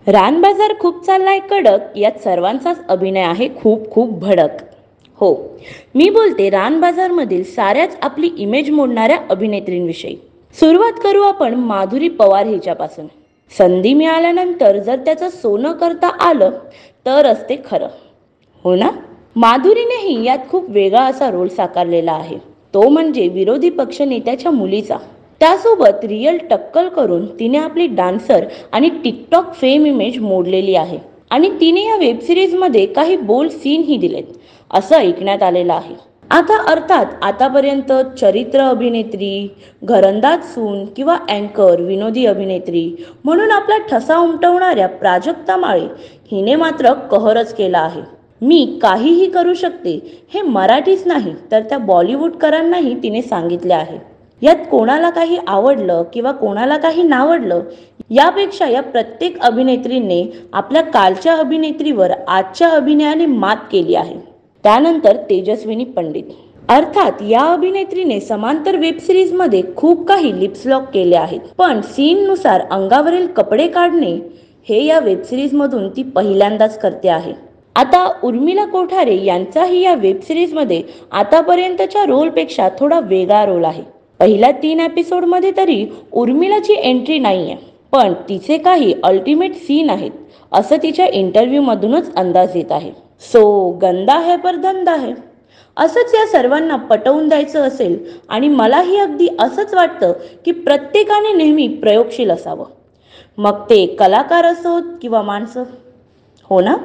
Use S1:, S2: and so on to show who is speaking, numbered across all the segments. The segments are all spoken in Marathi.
S1: रानबाजार खूप चाललाय कडक यात सर्वांचाच अभिनय आहे खूप खूप भडक. हो, मी बोलते रानबाजार मधील साऱ्याच आपली इमेज मोडणाऱ्या अभिनेत्रींविषयी. सुरुवात करू आपण माधुरी पवार हिच्यापासून. संधी मिळाल्यानंतर जर त्याचं सोनं करता आलं तरच ते खरं, हो ना? माधुरीनेही यात खूप वेगळा असा रोल साकारलेला आहे. तो म्हणजे विरोधी पक्षनेत्याच्या मुलीचा. त्यासोबत रिअल टक्कल करून तिने आपली डान्सर आणि टिकटॉक फेम इमेज मोडलेली आहे. आणि तिने या वेब सिरीज मध्ये काही बोल्ड सीन ही दिलेत असं ऐकण्यात आलेलं आहे. आता अर्थात आतापर्यंत चरित्र अभिनेत्री, घरंदाज सून किंवा अँकर विनोदी अभिनेत्री म्हणून आपला ठसा उमटवणाऱ्या प्राजक्ता माळे हिने मात्र कहरच केला आहे. मी काहीही करू शकते हे मराठीच नाही तर त्या बॉलिवूडकरांनाही तिने सांगितले आहे. यात कोणाला काही आवडलं किंवा कोणाला काही नावडलं यापेक्षा या प्रत्येक अभिनेत्रीने आपल्या कालच्या अभिनेत्रीवर आजच्या अभिनयाने मात केली आहे. त्यानंतर तेजस्विनी पंडित. अर्थात या अभिनेत्रीने समांतर वेब सिरीज मध्ये खूप काही लिप्स लॉक केले आहेत, पण सीन नुसार अंगावरील कपडे काढणे हे या वेब सिरीज मधून ती पहिल्यांदाच करते आहे. आता उर्मिला कोठारे यांचाही या वेब सिरीज मध्ये आतापर्यंतच्या रोलपेक्षा थोडा वेगळा रोल आहे. पहिल्या 3 एपिसोड मध्ये तरी उर्मिलाची एंट्री नाहीये, पण तिचे काही अल्टिमेट सीन आहेत असं तिच्या इंटरव्ह्यू मधूनच अंदाज येत आहे. सो गंदा है पर धंदा है असंच या सर्वांना पटवून द्यायचं असेल आणि मलाही अगदी असंच वाटतं की प्रत्येकाने नेहमी प्रयोगशील असावं, मग ते कलाकार असोत किंवा माणसं, हो ना?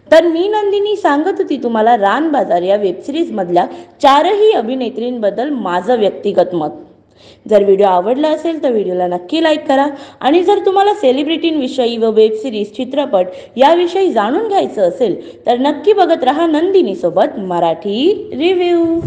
S1: तर मी नंदिनी सांगत होती तुम्हाला रानबाजार या वेबसिरीज मधल्या 4ही अभिनेत्रींबद्दल माझं व्यक्तिगत मत. जर व्हिडिओ आवडला असेल तर व्हिडिओला नक्की लाईक करा आणि जर तुम्हाला सेलिब्रिटींविषयी व वेबसिरीज, चित्रपट याविषयी जाणून घ्यायचं असेल तर नक्की बघत राहा नंदिनी सोबत मराठी रिव्ह्यू.